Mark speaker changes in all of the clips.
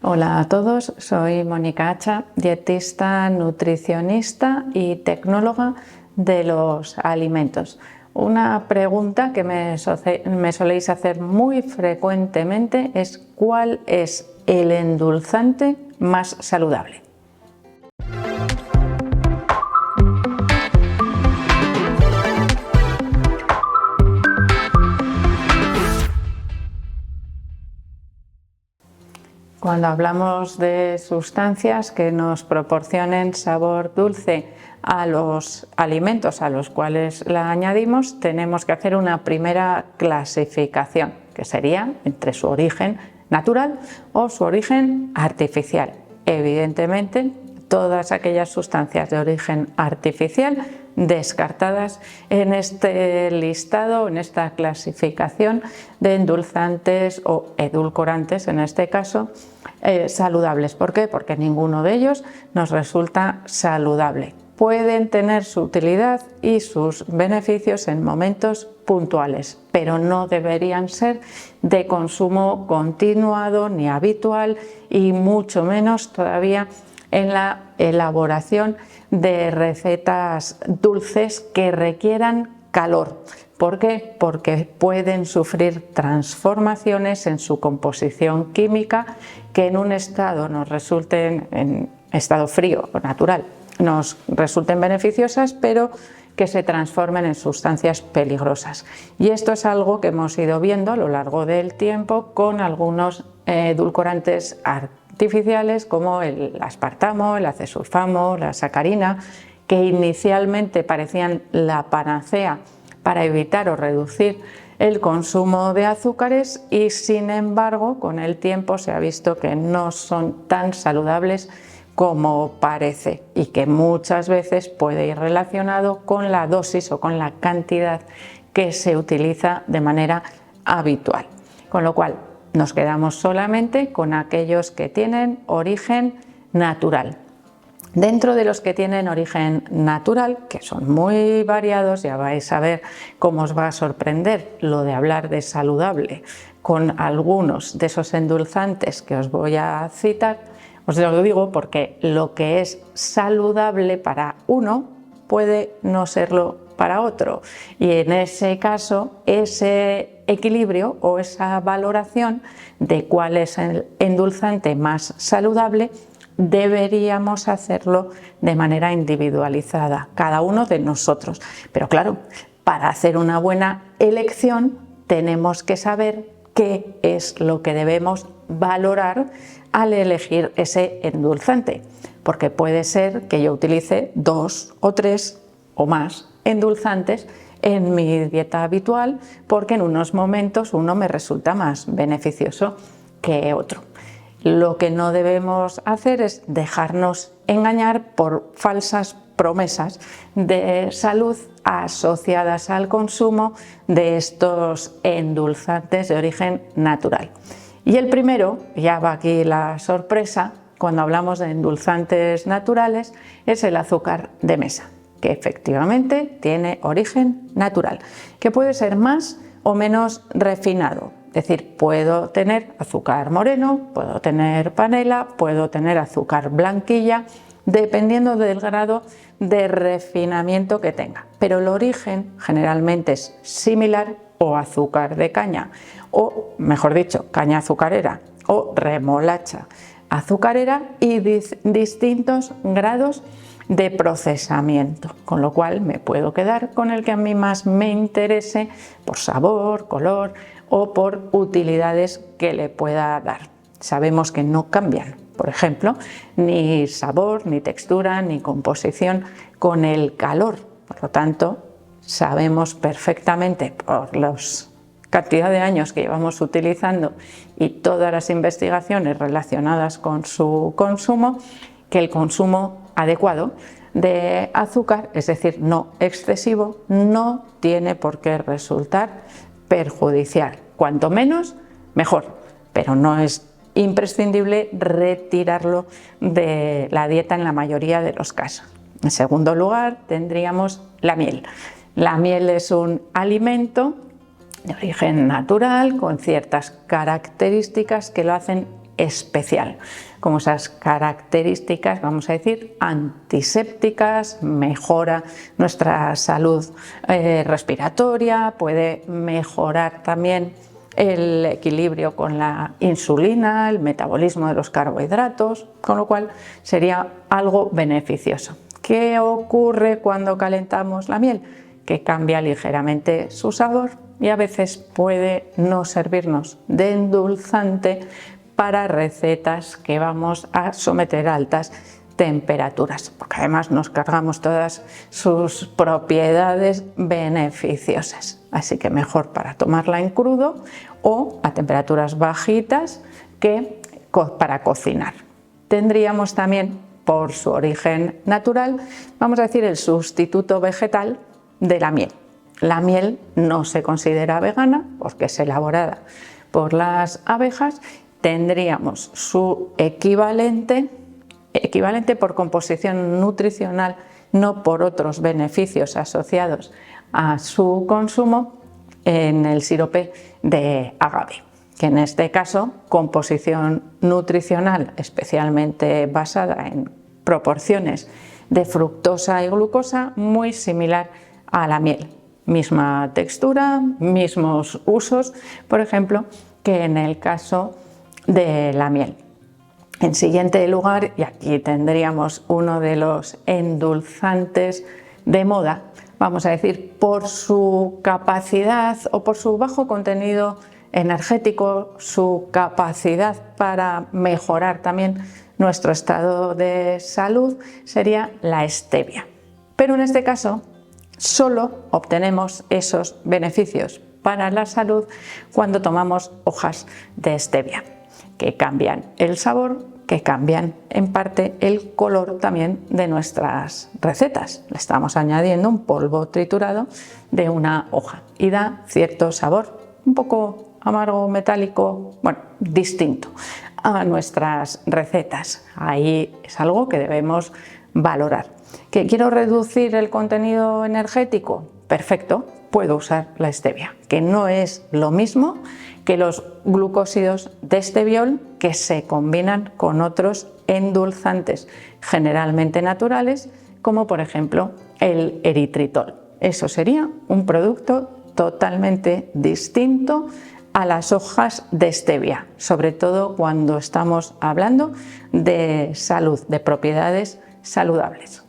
Speaker 1: Hola a todos, soy Mónica Hacha, dietista, nutricionista y tecnóloga de los alimentos. Una pregunta que me soléis hacer muy frecuentemente es ¿cuál es el endulzante más saludable? Cuando hablamos de sustancias que nos proporcionen sabor dulce a los alimentos a los cuales la añadimos, tenemos que hacer una primera clasificación, que sería entre su origen natural o su origen artificial. Evidentemente, todas aquellas sustancias de origen artificial descartadas en este listado, en esta clasificación de endulzantes o edulcorantes, en este caso, saludables. ¿Por qué? Porque ninguno de ellos nos resulta saludable. Pueden tener su utilidad y sus beneficios en momentos puntuales, pero no deberían ser de consumo continuado ni habitual y mucho menos todavía en la elaboración de recetas dulces que requieran calor. ¿Por qué? Porque pueden sufrir transformaciones en su composición química que en un estado nos resulten, en estado frío o natural, nos resulten beneficiosas, pero que se transformen en sustancias peligrosas. Y esto es algo que hemos ido viendo a lo largo del tiempo con algunos edulcorantes artificiales como el aspartamo, el acesulfamo, la sacarina, que inicialmente parecían la panacea para evitar o reducir el consumo de azúcares y sin embargo con el tiempo se ha visto que no son tan saludables como parece y que muchas veces puede ir relacionado con la dosis o con la cantidad que se utiliza de manera habitual. Con lo cual nos quedamos solamente con aquellos que tienen origen natural. Dentro de los que tienen origen natural, que son muy variados, ya vais a ver cómo os va a sorprender lo de hablar de saludable con algunos de esos endulzantes que os voy a citar. Os lo digo porque lo que es saludable para uno puede no serlo para otro y en ese caso ese equilibrio o esa valoración de cuál es el endulzante más saludable deberíamos hacerlo de manera individualizada, cada uno de nosotros. Pero claro, para hacer una buena elección tenemos que saber qué es lo que debemos valorar al elegir ese endulzante, porque puede ser que yo utilice 2 o 3 o más endulzantes en mi dieta habitual porque en unos momentos uno me resulta más beneficioso que otro. Lo que no debemos hacer es dejarnos engañar por falsas promesas de salud asociadas al consumo de estos endulzantes de origen natural. Y el primero, ya va aquí la sorpresa, cuando hablamos de endulzantes naturales, es el azúcar de mesa, que efectivamente tiene origen natural, que puede ser más o menos refinado. Es decir, puedo tener azúcar moreno, puedo tener panela, puedo tener azúcar blanquilla, dependiendo del grado de refinamiento que tenga. Pero el origen generalmente es similar o azúcar de caña, o mejor dicho, caña azucarera o remolacha azucarera y distintos grados de procesamiento, con lo cual me puedo quedar con el que a mí más me interese por sabor, color o por utilidades que le pueda dar. Sabemos que no cambian, por ejemplo, ni sabor, ni textura, ni composición con el calor. Por lo tanto, sabemos perfectamente por la cantidad de años que llevamos utilizando y todas las investigaciones relacionadas con su consumo, que el consumo adecuado de azúcar, es decir, no excesivo, no tiene por qué resultar perjudicial. Cuanto menos, mejor, pero no es imprescindible retirarlo de la dieta en la mayoría de los casos. En segundo lugar, tendríamos la miel. La miel es un alimento de origen natural con ciertas características que lo hacen especial, con esas características, vamos a decir, antisépticas, mejora nuestra salud respiratoria, puede mejorar también el equilibrio con la insulina, el metabolismo de los carbohidratos, con lo cual sería algo beneficioso. ¿Qué ocurre cuando calentamos la miel? Que cambia ligeramente su sabor y a veces puede no servirnos de endulzante para recetas que vamos a someter a altas temperaturas, porque además nos cargamos todas sus propiedades beneficiosas. Así que mejor para tomarla en crudo o a temperaturas bajitas que para cocinar. Tendríamos también, por su origen natural, vamos a decir, el sustituto vegetal de la miel. La miel no se considera vegana porque es elaborada por las abejas. Tendríamos su equivalente por composición nutricional, no por otros beneficios asociados a su consumo, en el sirope de agave, que en este caso composición nutricional especialmente basada en proporciones de fructosa y glucosa muy similar a la miel. Misma textura, mismos usos, por ejemplo, que en el caso de la miel. En siguiente lugar, y aquí tendríamos uno de los endulzantes de moda, vamos a decir, por su capacidad o por su bajo contenido energético, su capacidad para mejorar también nuestro estado de salud, sería la stevia. Pero en este caso, solo obtenemos esos beneficios para la salud cuando tomamos hojas de stevia, que cambian el sabor, que cambian en parte el color también de nuestras recetas. Le estamos añadiendo un polvo triturado de una hoja y da cierto sabor, un poco amargo, metálico, bueno, distinto a nuestras recetas. Ahí es algo que debemos valorar. ¿Que quiero reducir el contenido energético? Perfecto, puedo usar la stevia, que no es lo mismo que los glucósidos de esteviol que se combinan con otros endulzantes generalmente naturales, como por ejemplo el eritritol. Eso sería un producto totalmente distinto a las hojas de stevia, sobre todo cuando estamos hablando de salud, de propiedades saludables.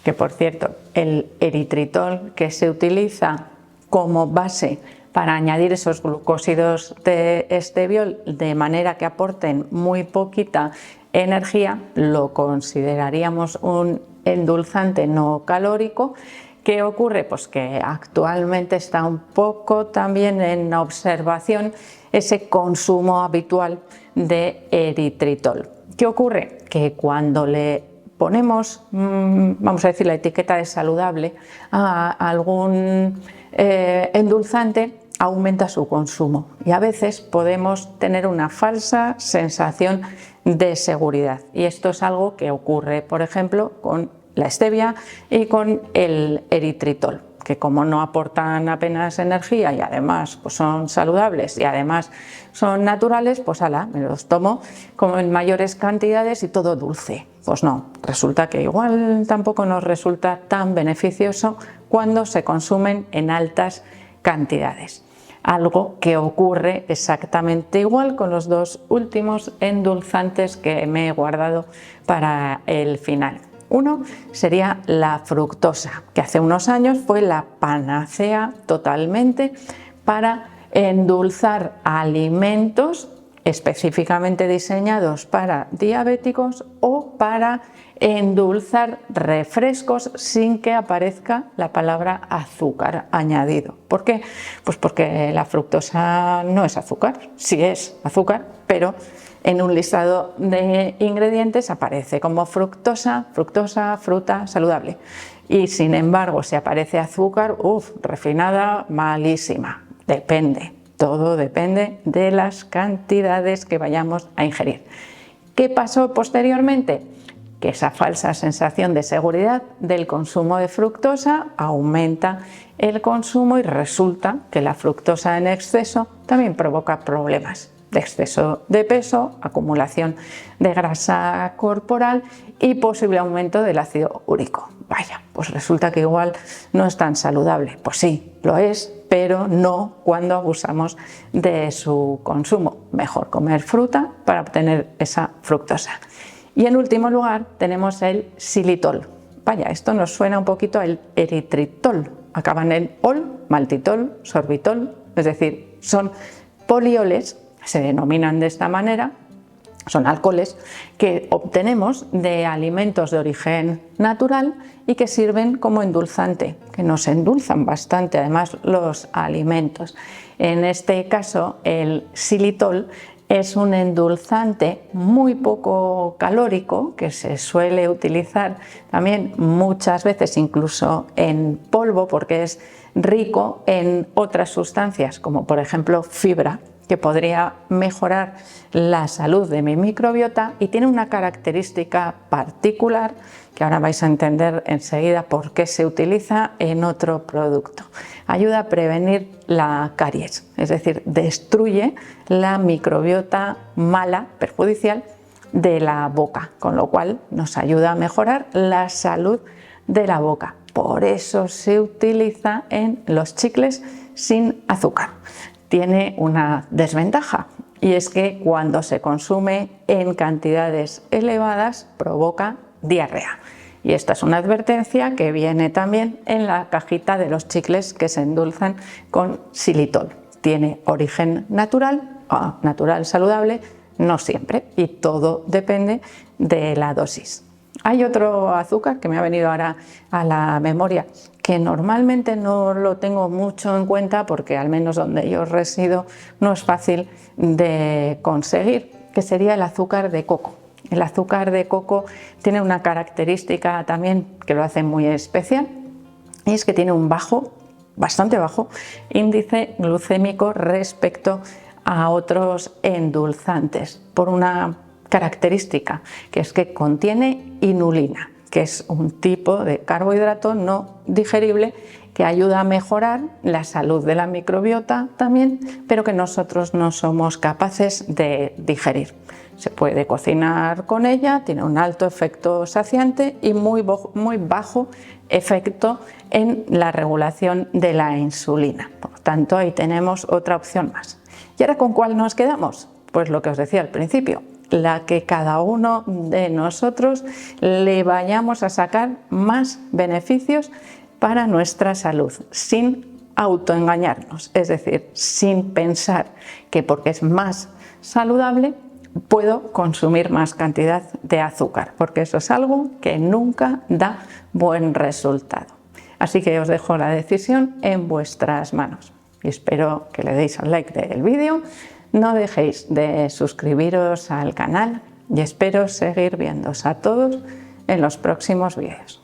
Speaker 1: Que por cierto, el eritritol que se utiliza como base para añadir esos glucósidos de esteviol de manera que aporten muy poquita energía, lo consideraríamos un endulzante no calórico. ¿Qué ocurre? Pues que actualmente está un poco también en observación ese consumo habitual de eritritol. ¿Qué ocurre? Que cuando le ponemos, vamos a decir, la etiqueta de saludable a algún endulzante, aumenta su consumo y a veces podemos tener una falsa sensación de seguridad. Y esto es algo que ocurre, por ejemplo, con la stevia y con el eritritol, que como no aportan apenas energía y además pues son saludables y además son naturales, pues ala, me los tomo como en mayores cantidades y todo dulce. Pues no, resulta que igual tampoco nos resulta tan beneficioso cuando se consumen en altas cantidades. Algo que ocurre exactamente igual con los dos últimos endulzantes que me he guardado para el final. Uno sería la fructosa, que hace unos años fue la panacea totalmente para endulzar alimentos específicamente diseñados para diabéticos o para endulzar refrescos sin que aparezca la palabra azúcar añadido. ¿Por qué? Pues porque la fructosa no es azúcar, sí es azúcar, pero en un listado de ingredientes aparece como fructosa, fruta saludable. Y sin embargo, si aparece azúcar, refinada, malísima. Depende, todo depende de las cantidades que vayamos a ingerir. ¿Qué pasó posteriormente? Que esa falsa sensación de seguridad del consumo de fructosa aumenta el consumo y resulta que la fructosa en exceso también provoca problemas de exceso de peso, acumulación de grasa corporal y posible aumento del ácido úrico. Vaya, pues resulta que igual no es tan saludable. Pues sí, lo es, pero no cuando abusamos de su consumo. Mejor comer fruta para obtener esa fructosa. Y en último lugar tenemos el xilitol. Vaya, esto nos suena un poquito al eritritol. Acaban en ol, maltitol, sorbitol, es decir, son polioles, se denominan de esta manera, son alcoholes que obtenemos de alimentos de origen natural y que sirven como endulzante, que nos endulzan bastante además los alimentos. En este caso el xilitol es un endulzante muy poco calórico que se suele utilizar también muchas veces incluso en polvo porque es rico en otras sustancias como por ejemplo fibra, que podría mejorar la salud de mi microbiota y tiene una característica particular que ahora vais a entender enseguida por qué se utiliza en otro producto. Ayuda a prevenir la caries, es decir, destruye la microbiota mala, perjudicial, de la boca, con lo cual nos ayuda a mejorar la salud de la boca. Por eso se utiliza en los chicles sin azúcar. Tiene una desventaja y es que cuando se consume en cantidades elevadas provoca diarrea. Y esta es una advertencia que viene también en la cajita de los chicles que se endulzan con xilitol. Tiene origen natural, natural saludable, no siempre, y todo depende de la dosis. Hay otro azúcar que me ha venido ahora a la memoria, que normalmente no lo tengo mucho en cuenta porque al menos donde yo resido no es fácil de conseguir, que sería el azúcar de coco. El azúcar de coco tiene una característica también que lo hace muy especial y es que tiene un bastante bajo índice glucémico respecto a otros endulzantes por una característica que es que contiene inulina, que es un tipo de carbohidrato no digerible que ayuda a mejorar la salud de la microbiota también, pero que nosotros no somos capaces de digerir. Se puede cocinar con ella, tiene un alto efecto saciante y muy bajo efecto en la regulación de la insulina. Por lo tanto, ahí tenemos otra opción más. ¿Y ahora con cuál nos quedamos? Pues lo que os decía al principio, la que cada uno de nosotros le vayamos a sacar más beneficios para nuestra salud, sin autoengañarnos, es decir, sin pensar que porque es más saludable puedo consumir más cantidad de azúcar, porque eso es algo que nunca da buen resultado. Así que os dejo la decisión en vuestras manos y espero que le deis al like del vídeo. No dejéis de suscribiros al canal y espero seguir viéndoos a todos en los próximos vídeos.